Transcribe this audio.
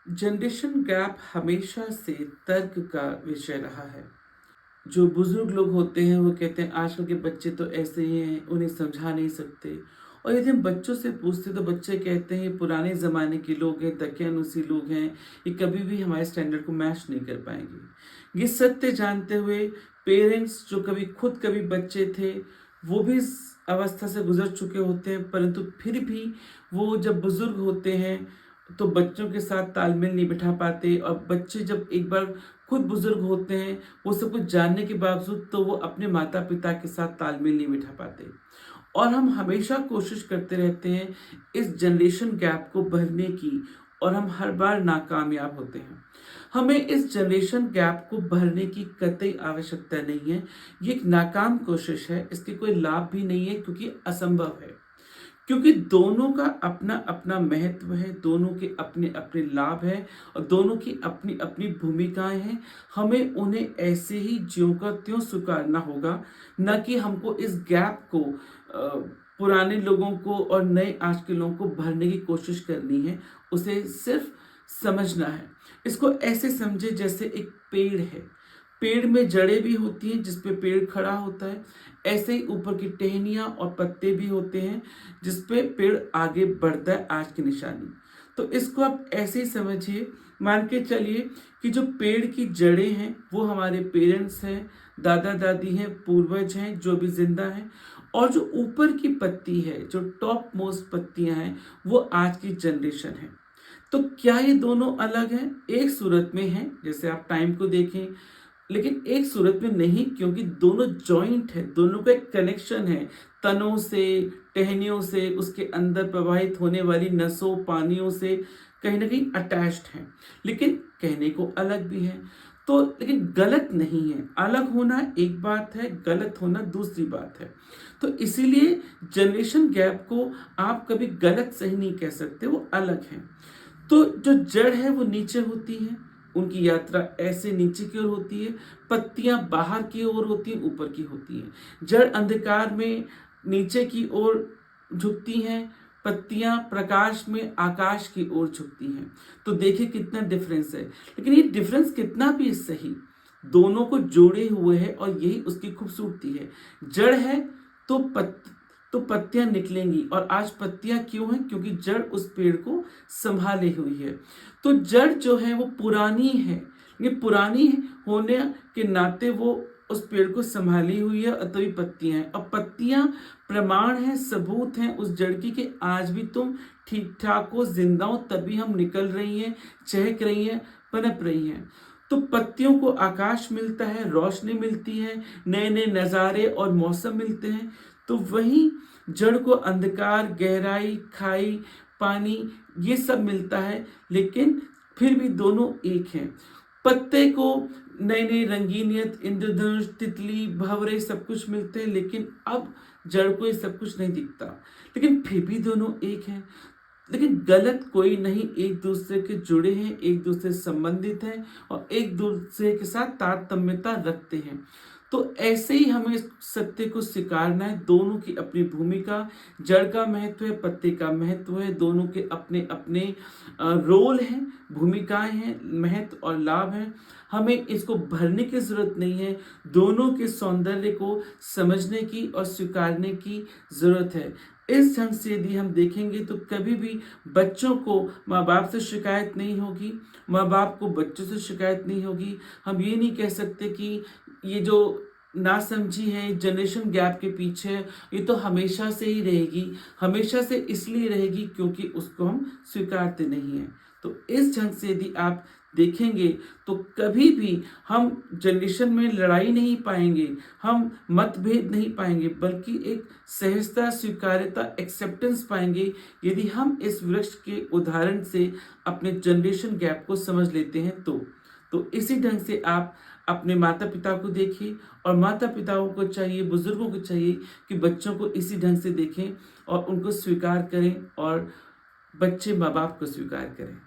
Generation gap हमेशा से तर्क का विषय रहा है। जो बुजुर्ग लोग होते हैं वो कहते हैं आजकल के बच्चे तो ऐसे ही हैं, उन्हें समझा नहीं सकते। और यदि हम बच्चों से पूछते तो बच्चे कहते हैं ये पुराने ज़माने के लोग हैं, दकियानूसी लोग हैं, ये कभी भी हमारे स्टैंडर्ड को मैच नहीं कर पाएंगे। ये सत्य जानते हुए पेरेंट्स जो कभी बच्चे थे, वो भी इस अवस्था से गुजर चुके होते हैं, परंतु फिर भी वो जब बुजुर्ग होते हैं तो बच्चों के साथ तालमेल नहीं बिठा पाते। और बच्चे जब एक बार खुद बुजुर्ग होते हैं, वो सब कुछ जानने के बावजूद तो वो अपने माता पिता के साथ तालमेल नहीं बिठा पाते। और हम हमेशा कोशिश करते रहते हैं इस जनरेशन गैप को भरने की, और हम हर बार नाकामयाब होते हैं। हमें इस जनरेशन गैप को भरने की कतई आवश्यकता नहीं है। ये एक नाकाम कोशिश है, इसके कोई लाभ भी नहीं है क्योंकि असंभव है। क्योंकि दोनों का अपना अपना महत्व है, दोनों के अपने अपने लाभ हैं और दोनों की अपनी अपनी भूमिकाएं हैं। हमें उन्हें ऐसे ही ज्यों का त्यों स्वीकारना होगा, न कि हमको इस गैप को पुराने लोगों को और नए आज के लोगों को भरने की कोशिश करनी है। उसे सिर्फ समझना है। इसको ऐसे समझे जैसे एक पेड़ है। पेड़ में जड़ें भी होती हैं जिस पे पेड़ खड़ा होता है, ऐसे ही ऊपर की टहनियाँ और पत्ते भी होते हैं जिस पे पेड़ आगे बढ़ता है, आज की निशानी। तो इसको आप ऐसे ही समझिए, मान के चलिए कि जो पेड़ की जड़ें हैं वो हमारे पेरेंट्स हैं, दादा दादी हैं, पूर्वज हैं जो भी जिंदा हैं। और जो ऊपर की पत्ती है, जो टॉप मोस्ट पत्तियां हैं, वो आज की जनरेशन है। तो क्या ये दोनों अलग हैं? एक सूरत में हैं, जैसे आप टाइम को देखें, लेकिन एक सूरत में नहीं, क्योंकि दोनों जॉइंट है, दोनों का एक कनेक्शन है। तनों से, टहनियों से, उसके अंदर प्रवाहित होने वाली नसों पानियों से कहीं ना कहीं अटैच्ड है, लेकिन कहने को अलग भी है। तो लेकिन गलत नहीं है। अलग होना एक बात है, गलत होना दूसरी बात है। तो इसीलिए जनरेशन गैप को आप कभी गलत सही नहीं कह सकते, वो अलग है। तो जो जड़ है वो नीचे होती है, उनकी यात्रा ऐसे नीचे की ओर होती है। पत्तियां बाहर की ओर होती हैं, ऊपर की होती हैं। जड़ अंधकार में नीचे की ओर झुकती हैं, पत्तियां प्रकाश में आकाश की ओर झुकती हैं। तो देखिए कितना डिफरेंस है। लेकिन ये डिफरेंस कितना भी सही, दोनों को जोड़े हुए है और यही उसकी खूबसूरती है। जड़ है तो पत्तियां निकलेंगी। और आज पत्तियां क्यों हैं? क्योंकि जड़ उस पेड़ को संभाले हुई है। तो जड़ जो है वो पुरानी है, ये पुरानी होने के नाते वो उस पेड़ को संभाली हुई है, और तभी पत्तियां हैं। और पत्तियां प्रमाण है, सबूत हैं उस जड़ की कि आज भी तुम ठीक ठाक हो, जिंदा हो, तभी हम निकल रही हैं, चहक रही हैं, पनप रही हैं। तो पत्तियों को आकाश मिलता है, रोशनी मिलती है, नए नए नज़ारे और मौसम मिलते हैं। तो वही जड़ को अंधकार, गहराई, खाई, पानी, ये सब मिलता है, लेकिन फिर भी दोनों एक हैं। पत्ते को नई नई रंगीनियत, इंद्रधनुष, तितली, भंवरे सब कुछ मिलते हैं, लेकिन अब जड़ को ये सब कुछ नहीं दिखता, लेकिन फिर भी दोनों एक हैं। लेकिन गलत कोई नहीं, एक दूसरे के जुड़े हैं, एक दूसरे से संबंधित हैं और एक दूसरे के साथ तारतम्यता रखते हैं। तो ऐसे ही हमें इस सत्य को स्वीकारना है। दोनों की अपनी भूमिका, जड़ का महत्व है, पत्ते का महत्व है, दोनों के अपने अपने रोल हैं, भूमिकाएं हैं, महत्व और लाभ हैं। हमें इसको भरने की जरूरत नहीं है, दोनों के सौंदर्य को समझने की और स्वीकारने की जरूरत है। इस ढंग से यदि हम देखेंगे तो कभी भी बच्चों को माँ बाप से शिकायत नहीं होगी, माँ बाप को बच्चों से शिकायत नहीं होगी। हम ये नहीं कह सकते कि ये जो नासमझी है जनरेशन गैप के पीछे, ये तो हमेशा से ही रहेगी। हमेशा से इसलिए रहेगी क्योंकि उसको हम स्वीकारते नहीं हैं। तो इस ढंग से यदि आप देखेंगे तो कभी भी हम जनरेशन में लड़ाई नहीं पाएंगे, हम मतभेद नहीं पाएंगे, बल्कि एक सहजता, स्वीकार्यता, एक्सेप्टेंस पाएंगे यदि हम इस वृक्ष के उदाहरण से अपने जनरेशन गैप को समझ लेते हैं। तो इसी ढंग से आप अपने माता पिता को देखिए, और माता पिताओं को चाहिए, बुजुर्गों को चाहिए कि बच्चों को इसी ढंग से देखें और उनको स्वीकार करें, और बच्चे माँ बाप को स्वीकार करें।